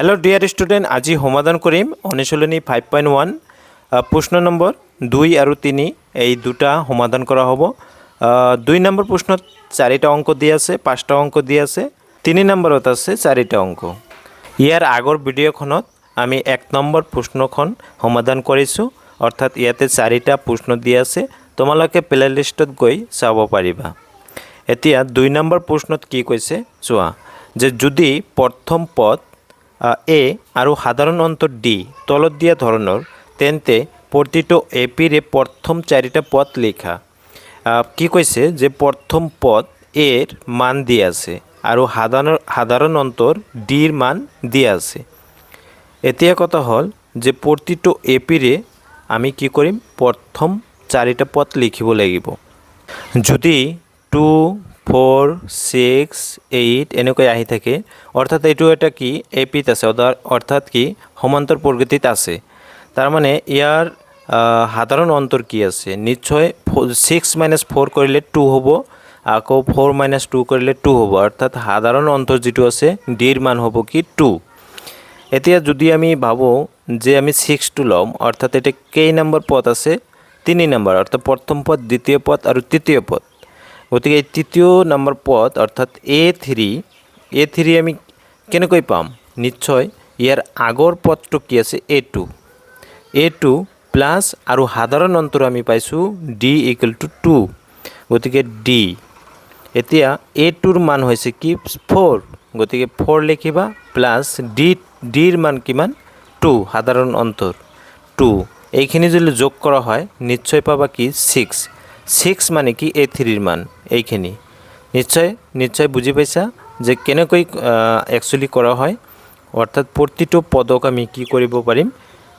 Hello dear student आज समाधान करिम अनुशीलनी 5.1 प्रश्न नम्बर 2 और 3 এই দুটা সমাধান করা হব। 2 নম্বৰ প্ৰশ্নত 4টা অঙ্ক দিয়া আছে, 5টা অঙ্ক দিয়া আছে, 3 নম্বৰত আছে 4টা অঙ্ক। ইয়াৰ আগৰ ভিডিঅ'খনত আমি 1 নম্বৰ প্ৰশ্নখন সমাধান কৰিছো, অৰ্থাৎ ইয়াতে 4টা প্ৰশ্ন দিয়া আছে, তোমালোকে প্লেলিষ্টত গৈ চাব পাৰিবা। এতিয়া 2 নম্বৰ প্ৰশ্নত কি কৈছে চোৱা, যে যদি প্ৰথম পদ ए और साधारण अंतर डी तलत दिया धৰণৰ तेन्ते प्रतिটো एपिरे प्रथम 4टा पद लिखा। कि কৈছে যে प्रथम पद एर मान দিয়া আছে আৰু সাধাৰণ अंतर ডিৰ মান দিয়া আছে। এতিয়া কথা হল যে प्रतिটো एपिरे আমি কি কৰিম, प्रथम 4টা पद লিখিব লাগিব। যদি 2 4 6 8 এনেকৈ আহি থাকে, অর্থাৎ এইটো এটা কি এপিত আছে, অর্থাৎ কি সমান্তর প্রকৃতিত আছে। তার মানে ইয়ার সাধারণ অন্তর কি আছে, নিশ্চয় 6 - 4 কৰিলে 2 হ'ব, আকৌ 4 - 2 কৰিলে 2 হ'ব, অৰ্থাৎ সাধাৰণ অন্তৰ যেটো আছে ডিৰ মান হ'ব কি 2। এতিয়া যদি আমি ভাবো যে আমি 6টো লম, অর্থাৎ এটা কেই নম্বৰ পদ আছে, 3 নম্বৰ, অৰ্থাৎ প্ৰথম পদ, দ্বিতীয় পদ আৰ তৃতীয় পদ। গতিকে এই তৃতীয় নম্বৰ পদ অৰ্থাৎ A3 আমি কেনেকৈ পাম, নিশ্চয় ইয়াৰ আগৰ পদটো কি আছে A2 প্লাস আৰু সাধাৰণ অন্তৰ আমি পাইছো D = 2, গতিকে D। এতিয়া A2ৰ মান হৈছে কি 4, গতিকে 4 লিখিবা প্লাস ডিৰ মান কিমান 2, সাধাৰণ অন্তৰ 2। এইখিনি যদি যোগ কৰা হয় নিশ্চয় পাবা কি 6 মানে কি A3ৰ মান এইখিনি। নিশ্চয় বুজি পাইছা যে কেনেকৈ একচুয়ালি কৰা হয়, অৰ্থাৎ প্ৰতিটো পদক আমি কি কৰিব পাৰিম,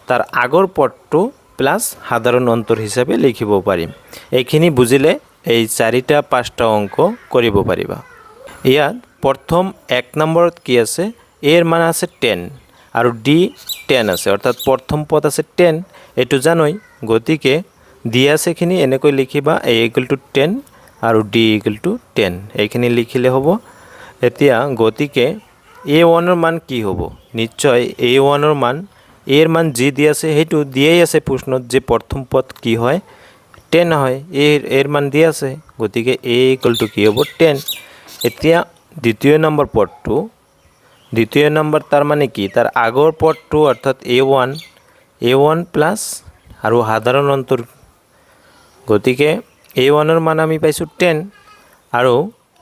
তাৰ আগৰ পদটো প্লাস সাধাৰণ অন্তৰ হিসাবে লিখিব পাৰিম। এইখিনি বুজিলে এই 4টা 5টা অঙ্ক কৰিব পাৰিবা। ইয়াত প্ৰথম 1 নম্বৰত কি আছে, এৰ মান আছে 10 আৰু ডি 10 আছে, অর্থাৎ প্রথম পদ আছে 10, এইটো জানোই। গতিকে দিয়া আছে খিনি এনেকৈ লিখিবা A = 10 আৰু D = 10, এইখিনি লিখিলে হ'ব। এতিয়া গতিকে A1ৰ মান কি হ'ব, নিশ্চয় A1ৰ মান, এৰ মান যি দিয়া আছে সেইটো দিয়েই আছে প্ৰশ্নত, যে প্ৰথম পদ কি হয় 10 হয়, এর মান দিয়া আছে, গতিকে A = কি হ'ব 10। এতিয়া দ্বিতীয় নম্বৰ পদটো, দ্বিতীয় নম্বৰ তাৰ মানে কি, তাৰ আগৰ পদটো অৰ্থাৎ A1 প্লাস আৰু সাধাৰণ অন্তৰ, গতিকে A1ৰ মান আমি পাইছো 10 আৰু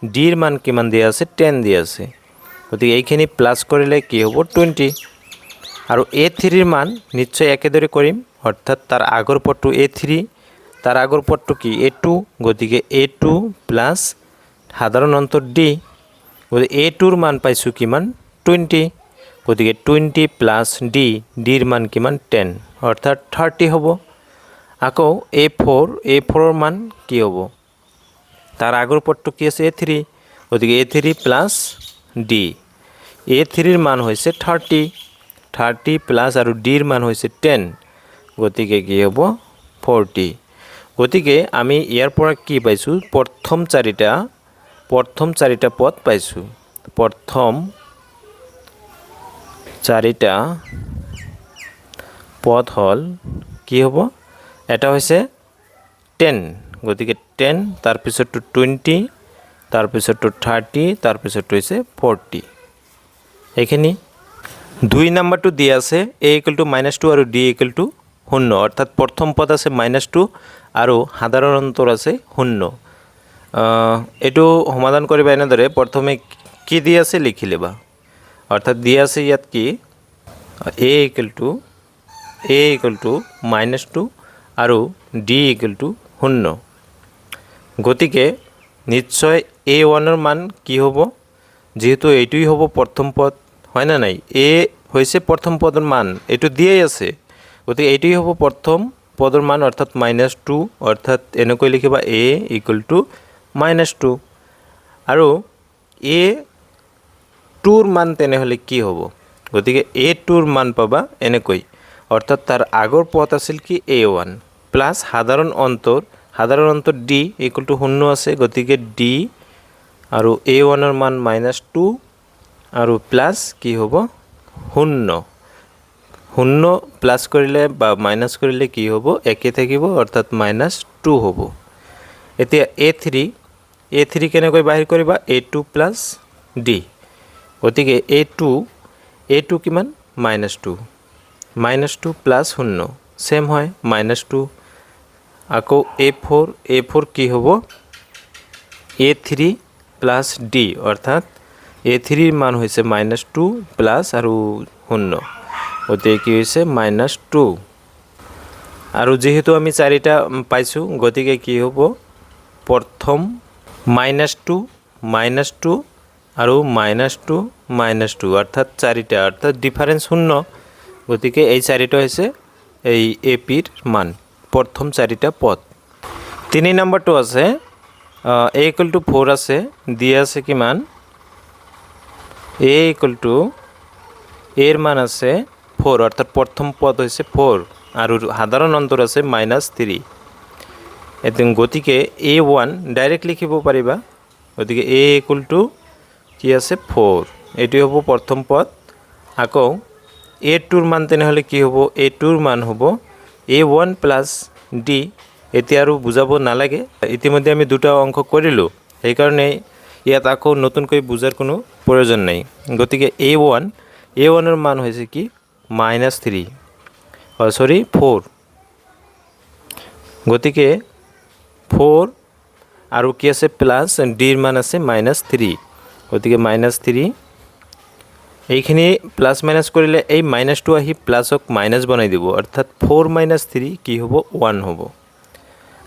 ডিৰ মান কিমান দিয়া আছে 10 দিয়া আছে, গতিকে এইখিনি প্লাস কৰিলে কি হ'ব 20। আৰু A3ৰ মান নিশ্চয় একেদৰে কৰিম, অৰ্থাৎ তাৰ আগৰ পদটো A3, তাৰ আগৰ পদটো কি A2, গতিকে A2 প্লাস সাধাৰণ অন্তৰ D, গতিকে A2ৰ মান পাইছো কিমান 20, গতিকে 20 প্লাস ডিৰ মান কিমান 10, অৰ্থাৎ 30 হ'ব। আকৌ A4ৰ মান কি হ'ব, তাৰ আগৰ পদটো কি আছে A3, গতিকে A3 প্লাস D, A3ৰ মান হৈছে 30 প্লাস আৰু ডিৰ মান হৈছে 10, গতিকে কি হ'ব 40। গতিকে আমি ইয়াৰ পৰা কি পাইছো, প্ৰথম 4টা পদ পাইছো। প্ৰথম 4টা পদ হল কি হ'ব, এটা হৈছে 10, গতিকে 10, তাৰপিছতটো 20, তাৰপিছতটো 30, তাৰপিছতটো হৈছে 40। এইখিনি 2 নম্বৰটো দিয়া আছে A = -2 আৰু D = 0, অৰ্থাৎ প্ৰথম পদ আছে -2 আৰু সাধাৰণ অন্তৰ আছে 0। এইটো সমাধান কৰিবা এনেদৰে, প্ৰথমে কি দিয়া আছে লিখি লবা, অৰ্থাৎ দিয়া আছে ইয়াত কি A = -2 আৰু D = 0, গতিকে নিশ্চয় A1ৰ মান কি হ'ব, যেহেতু এইটোই হ'ব প্ৰথম পদ, হয় না নাই, A হৈছে প্ৰথম পদৰ মান, এইটো দিয়েই আছে, গতিকে এইটোই হ'ব প্ৰথম পদৰ মান, অৰ্থাৎ -2, অৰ্থাৎ এনেকৈ লিখিবা A = -2 আৰু A2ৰ মান তেনেহলে কি হ'ব, গতিকে A2ৰ মান পাবা এনেকৈ, অৰ্থাৎ তাৰ আগৰ পদ আছিল কি A1 প্লাস সাধাৰণ অন্তৰ D = 0 আছে, গতিকে D আৰু A1ৰ মান -2 আৰু প্লাস কি হ'ব শূন্য শূন্য প্লাছ কৰিলে বা মাইনাছ কৰিলে কি হ'ব একে থাকিব অৰ্থাৎ -2 হ'ব। এতিয়া A3 কেনেকৈ বাহিৰ কৰিবা A2 প্লাছ D গতিকে A2 কিমান -2 প্লাছ 0 সেম হয় -2 আকৌ A4 কি হ'ব A3 প্লাছ D অৰ্থাৎ A3 মান হৈছে -2 প্লাছ আৰু 0 গতিকে কি হৈছে -2 আৰু যেহেতু আমি চাৰিটা পাইছোঁ গতিকে কি হ'ব প্ৰথম -2 আৰু -2 অৰ্থাৎ চাৰিটা অৰ্থাৎ ডিফাৰেন্স 0 গতিকে এই চাৰিটা হৈছে এই এপিৰ মান প্ৰথম চাৰিটা পদ। 3 নম্বৰটো আছে A = 4 আছে দিয়া আছে কিমান A = এর মান আছে 4 অর্থাৎ প্রথম পদ হয়েছে 4 আর সাধারণ অন্তর আছে -3 এদিন গতিকে A1 ডাইরেক্ট লিখিব পারিবা গতিকে A = কি আছে 4 এটি হব প্রথম পদ আকৌ A2 মান তেনেহলে কি হব A2 মান হব A1 + D এতিয়া আৰু বুজাব নালাগে ইতিমধ্যে আমি দুটা অংক কৰিলো এই কাৰণে ইয়াত আকৌ নতুনকৈ বুজাৰ কোনো প্ৰয়োজন নাই গতিকে A1 এৰ মান হয়েছে কি -3 4 গতিকে 4 আৰু কি আছে প্লাস D এৰ মান আছে -3 গতিকে -3 এইখিনি প্লাস মাইনাস কৰিলে এই -2 আহি প্লাসক মাইনাস বনাই দিব অৰ্থাৎ 4 - 3 কি হ'ব 1 হ'ব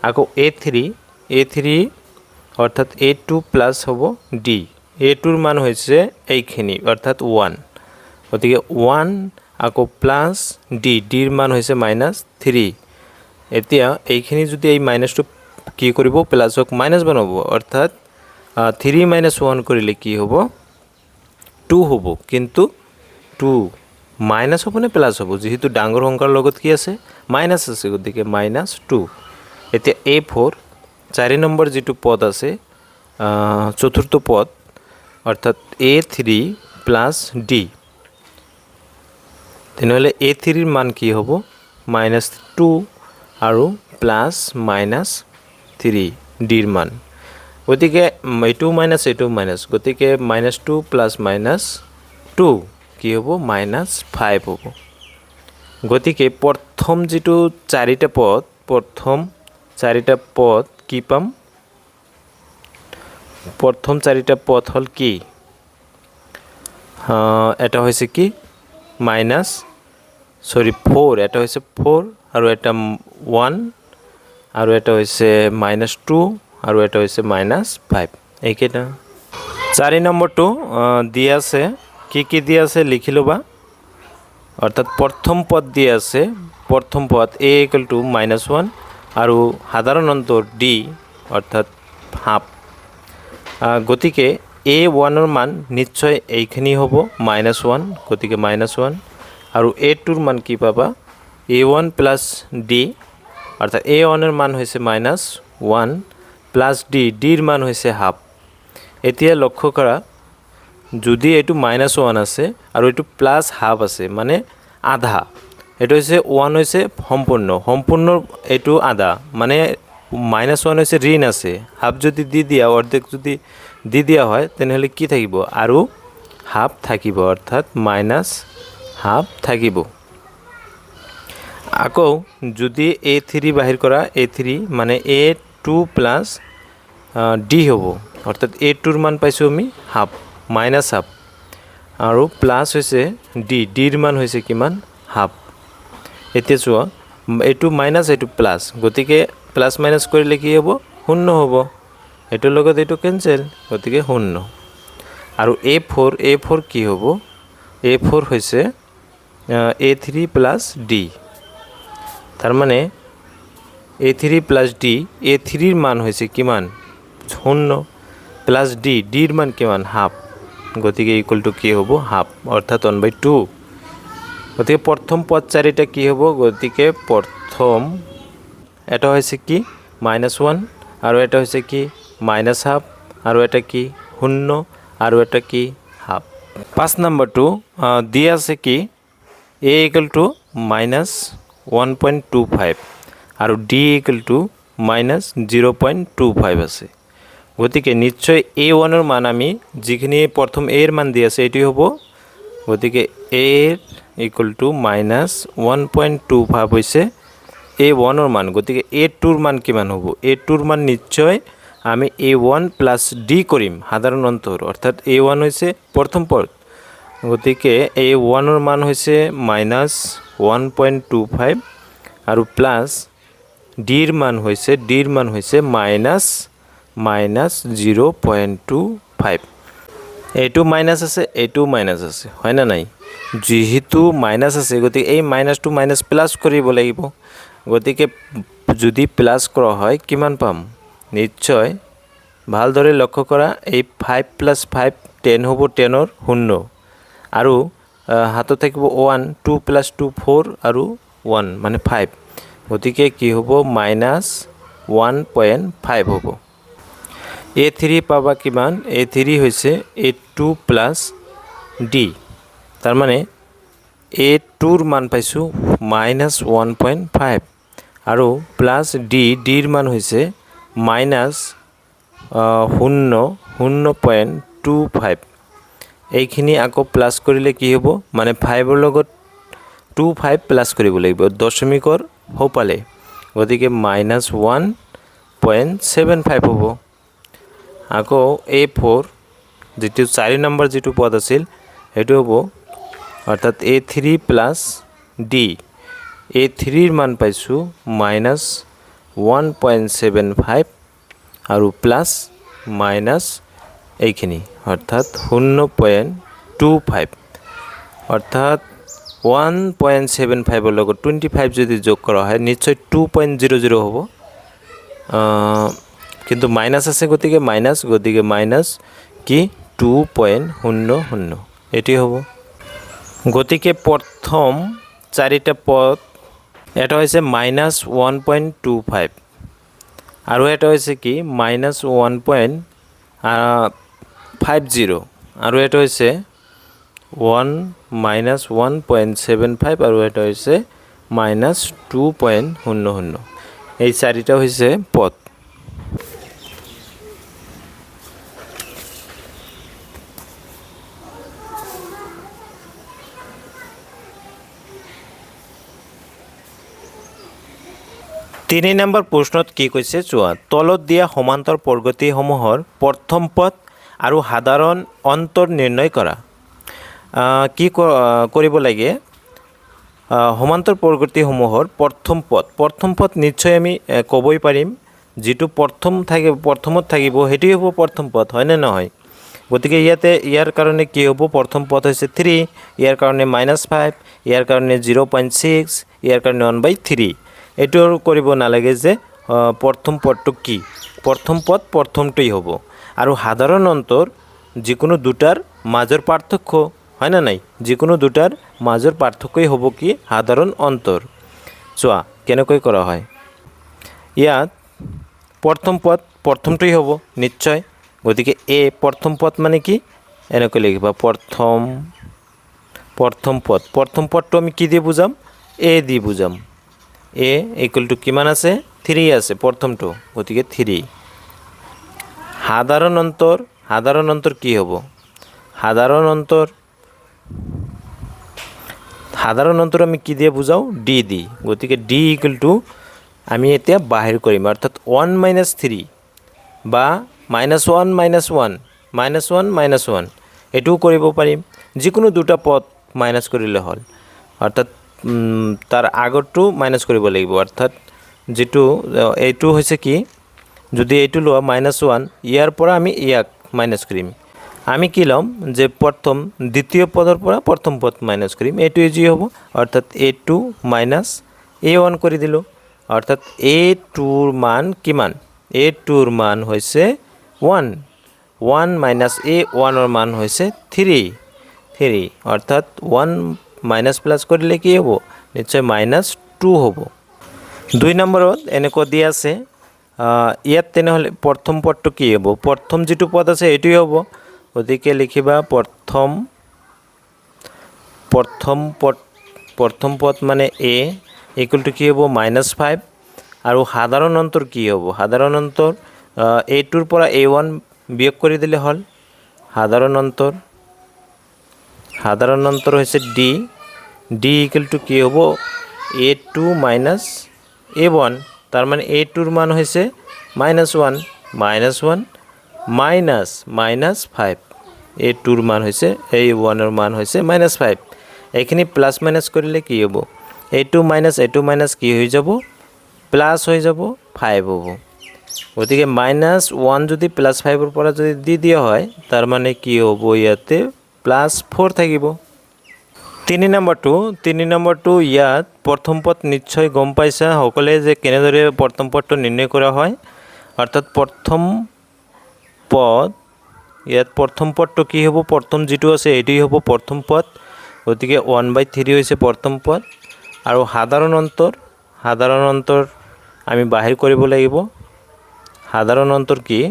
আকৌ A3 অর্থাৎ A2 প্লাস হব D A2 এর মান হয়েছে এইখিনি অর্থাৎ 1 গতিকে 1 আকৌ প্লাস D এর মান হয়েছে -3 এতিয়া এইখিনি যদি এই -2 কি কৰিব প্লাসক মাইনাস বনাবো অৰ্থাৎ 3 - 1 কৰিলে কি হ'ব 2 হ'ব কিন্তু 2 মাইনাস হ'ব নে প্লাস হ'ব যেহেতু ডাঙৰ সংখ্যাৰ লগত কি আছে মাইনাস আছে গতিকে -2 এতিয়া A4 4 নম্বৰ যেটো পদ আছে চতুৰ্থ পদ অৰ্থাৎ A3 + D তেনেহলে A3 এৰ মান কি হ'ব -2 আৰু প্লাস -3 D এর মান গতিকে এইটো মাইনাস গতিকে -2 + -2 কি হ'ব -5 হ'ব গতিকে প্ৰথম যেটো চাৰিটা পদ কি পাম প্ৰথম চাৰিটা পদ হল কি এটা হৈছে কি -4 এটা হৈছে 4 আৰু এটা 1 আৰু এটা হৈছে -2 আৰু এটা হৈছে -5 এইকেইটা 4 নম্বৰটো দিয়া আছে কি দিয়া আছে লিখি লবা অৰ্থাৎ প্ৰথম পদ দিয়ে আছে প্ৰথম পদ A = -1 আৰু সাধাৰণ অন্তৰ D অৰ্থাৎ হাফ গতিকে A1 এৰ মান নিশ্চয় এইখিনি হ'ব -1 গতিকে -1 আৰু A2 এর মান কি পাবা A1 + D অর্থাৎ A1 এর মান হয়েছে -1 প্লাস D এর মান হয়েছে হাফ এতিয়া লক্ষ্য কৰা যদি এটো -1 আছে আৰু এটো প্লাস হাফ আছে মানে আধা এটো হইছে 1 হইছে সম্পূর্ণ এটো আধা মানে -1 হইছে ঋণ আছে হাফ যদি দি দিয়া অর্ধেক যদি দি দিয়া হয় তেনেহলে কি থাকিব আৰু হাফ থাকিব অৰ্থাৎ -হাফ থাকিব আকৌ যদি A3 বাহিৰ কৰা A3 মানে A2 + D হ'ব অৰ্থাৎ A2 এৰ মান পাইছো আমি হাফ -হাফ আৰু প্লাস হইছে D এৰ মান হইছে কিমান হাফ এতিয়া চোৱা এটো মাইনাস এটো প্লাস গতিকে প্লাস মাইনাস কৰিলে কি হ'ব 0 হ'ব এটোৰ লগত এটো কেনসেল গতিকে 0 আৰু A4 কি হ'ব A4 হইছে A3 + D তার মানে A3 + D A3 এর মান হইছে কিমান 0 প্লাস D এর মান কিমান হাফ গতিকে = কি হ'ব হাফ অর্থাৎ 1/2 গতিকে প্রথম পদ চারিটা কি হ'ব গতিকে প্রথম এটা হইছে কি -1 আৰু এটা হইছে কি -হাফ আৰু এটা কি 0 আৰু এটা কি হাফ 5 নম্বৰটো দিয়া আছে কি a ইকুৱেল টু -1.25 আৰু d ইকুৱেল টু -0.25 আছে। গতিকে নিশ্চয় a1 ৰ মান আমি যিখিনি প্ৰথম a ৰ মান দিয়া আছে এটি হ'ব। গতিকে a ইকুৱেল টু -1.25 হৈছে a1 ৰ মান। গতিকে a2 ৰ মান কিমান হ'ব? a2 ৰ মান নিশ্চয় আমি a1 প্লাছ d কৰিম সাধাৰণ অন্তৰ, অৰ্থাৎ a1 হৈছে প্ৰথম পদ। গতিকে a1 ৰ মান হৈছে -1.25 আৰু প্লাছ d ৰ মান হৈছে -0.25। এইটো মাইনাছ আছে, এইটো মাইনাছ আছে, হয় না নাই? যিহেতু মাইনাছ আছে গতিকে এই মাইনাছটো মাইনাছ প্লাছ কৰিব লাগিব। গতিকে যদি প্লাছ কৰা হয় কিমান পাম? নিশ্চয় ভালদৰে লক্ষ্য কৰা, এই 5 + 5 10 হ'ব, 10ৰ 0 আৰু হাতত থাকিব 1, 2 + 2 4 আৰু 1 মানে 5। গতিকে কি হ'ব? -1.5 হ'ব। a3 পাবা কিমান? a3 হৈছে a2 প্লাছ d, তাৰমানে a2 ৰ মান পাইছোঁ -1.5 আৰু প্লাছ d ৰ মান হৈছে -0.25। এইখিনি আকৌ প্লাছ কৰিলে কি হ'ব? মানে 5ৰ লগত 25 প্লাছ কৰিব লাগিব দশমিকৰ সোঁফালে। গতিকে -1.75 হ'ব। আকৌ a4 যিটো 4 নম্বৰ যিটো পদ আছিল সেইটো হ'ব, অৰ্থাৎ a3 প্লাছ d। a3 ৰ মান পাইছোঁ -1.75 আৰু প্লাছ মাইনাছ এইখিনি অৰ্থাৎ 0.25, অৰ্থাৎ 1.75ৰ লগত 25 যদি যোগ কৰা হয় নিশ্চয় 2.00 হ'ব। কিন্তু মাইনাছ আছে গতিকে মাইনাছ কি 2.00 এটি হ'ব। গতিকে প্ৰথম 4টা পদ, এটা হৈছে -1.25 আৰু এটা হৈছে কি -1.50 আৰু এটা হৈছে 1.75 আৰু এটা হৈছে -2.00। এই 4টা হৈছে পদ। তিনি নম্বৰ প্ৰশ্নত কি কৈছে চোৱা, তলত দিয়া সমান্তৰ প্ৰগতিসমূহৰ প্ৰথম পদ আৰু সাধাৰণ অন্তৰ নিৰ্ণয় কৰা। কি কৰিব লাগে? সমান্তৰ প্ৰগতিসমূহৰ প্ৰথম পদ নিশ্চয় আমি ক'বই পাৰিম, যিটো প্ৰথমত থাকিব সেইটোৱে হ'ব প্ৰথম পদ, হয়নে নহয়? গতিকে ইয়াৰ কাৰণে কি হ'ব? প্ৰথম পদ হৈছে 3, ইয়াৰ কাৰণে -5, ইয়াৰ কাৰণে 0.6, ইয়াৰ কাৰণে 1/3। এইটো আৰু কৰিব নালাগে যে প্ৰথম পদটো কি, প্ৰথম পদ প্ৰথমটোই হ'ব। আৰু সাধাৰণ অন্তৰ যিকোনো দুটাৰ মাজৰ পাৰ্থক্য, হয় না নাই? যিকোনো দুটাৰ মাজৰ পাৰ্থক্যই হ'ব কি সাধাৰণ অন্তৰ। চোৱা কেনেকৈ কৰা হয়। ইয়াত প্ৰথম পদ প্ৰথমটোই হ'ব নিশ্চয়। গতিকে প্ৰথম পদ মানে কি? এনেকৈ লিখিবা প্ৰথম পদটো আমি কি দিয়ে বুজাম? a দি বুজাম। a ইকুৱেল টু কিমান আছে? 3 আছে প্ৰথমটো, গতিকে 3। সাধাৰণ অন্তৰ কি হ'ব? সাধাৰণ অন্তৰ আমি কি দিয়ে বুজাওঁ? d দি। গতিকে d ইকুৱেল টু আমি এতিয়া বাহিৰ কৰিম, অৰ্থাৎ 1 - 3 বা -1 এইটোও কৰিব পাৰিম। যিকোনো দুটা পদ মাইনাছ কৰিলে হ'ল, অৰ্থাৎ তাৰ আগৰটো মাইনাছ কৰিব লাগিব, অৰ্থাৎ যিটো এইটো হৈছে কি, যদি এইটো লোৱা -1 ইয়াৰ পৰা আমি ইয়াক মাইনাছ কৰিম। আমি কি ল'ম যে দ্বিতীয় পদৰ পৰা প্ৰথম পদ মাইনাছ কৰিম, এইটোৱে যি হ'ব, অৰ্থাৎ a2 - a1 কৰি দিলোঁ। অৰ্থাৎ a2ৰ মান কিমান? a2ৰ মান হৈছে 1 - a1ৰ মান হৈছে 3, অৰ্থাৎ 1 মাইনাছ প্লাছ কৰিলে কি হ'ব? নিশ্চয় -2 হ'ব। 2 নম্বৰত এনেকুৱা দিয়া আছে, ইয়াত তেনেহ'লে প্ৰথম পদটো কি হ'ব? প্ৰথম যিটো পদ আছে এইটোৱে হ'ব। গতিকে লিখিবা প্ৰথম প্ৰথম পদ মানে a ইকুৱেল টু কি হ'ব -5 আৰু সাধাৰণ অন্তৰ কি হ'ব সাধাৰণ অন্তৰ a2 পৰা a1 বিয়োগ কৰি দিলে হ'ল সাধাৰণ অন্তৰ হৈছে d ইকুৱেল টু কি হ'ব a2 মাইনাছ a1 তাৰ মানে a2ৰ মান হৈছে -1 মাইনাছ 5 a2ৰ মান হৈছে a1ৰ মান হৈছে -5 এইখিনি প্লাছ মাইনাছ কৰিলে কি হ'ব a2 মাইনাছ কি হৈ যাব প্লাছ হৈ যাব 5 হ'ব গতিকে -1 যদি +5ৰ পৰা যদি দি দিয়া হয় তাৰ মানে কি হ'ব ইয়াতে +4 থাকিব 3 নম্বৰটো ইয়াত প্ৰথম পদ নিশ্চয় গম পাইছা সকলে যে কেনেদৰে প্ৰথম পদটো নিৰ্ণয় কৰা হয় অৰ্থাৎ প্ৰথম পদটো কি হ'ব প্ৰথম যিটো আছে এটোই হ'ব প্ৰথম পদ গতিকে 1/3 হৈছে প্ৰথম পদ আৰু সাধাৰণ অন্তৰ আমি বাহিৰ কৰিব লাগিব সাধাৰণ অন্তৰ কি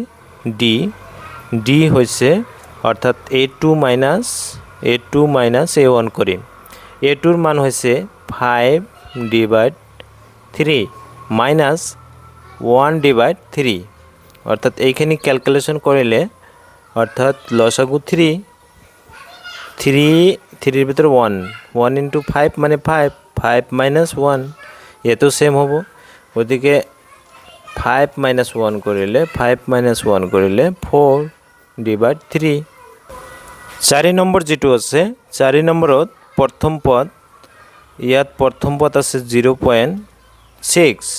d হৈছে অৰ্থাৎ a2 মাইনাছ a1 কৰিম a2ৰ মান হৈছে 5/3 মাইনাছ 1/3 অৰ্থাৎ এইখিনি ক্যালকুলেশন কৰিলে অৰ্থাৎ লসাগু 3 ৰ ভিতৰত 1 into 5 মানে 5 minus 1 এটো সেম হ'ব গতিকে 5 minus 1 কৰিলে 4/3 4 নম্বৰ যেটো আছে 4 নম্বৰত প্ৰথম পদ ইয়াত প্ৰথম পদ আছে 0.6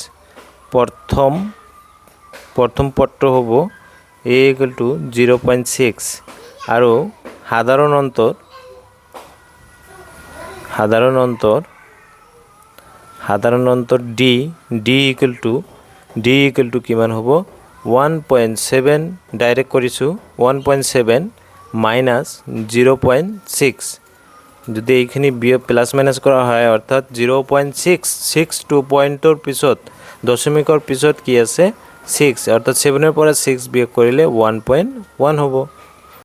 প্ৰথম পদটো হ'ব a = 0.6 আৰু সাধাৰণ অন্তৰ d = কিমান হ'ব 1.7 ডাইৰেক্ট কৰিছো 1.7 মাইনাছ 0.6 যদি এইখিনি প্লাস মাইনাস কৰা হয় অৰ্থাৎ 0.6 পইণ্টৰ পিছত দশমিকৰ পিছত কি আছে 6 অৰ্থাৎ 7 ৰ পৰা 6 বিয়োগ কৰিলে 1.1 হ'ব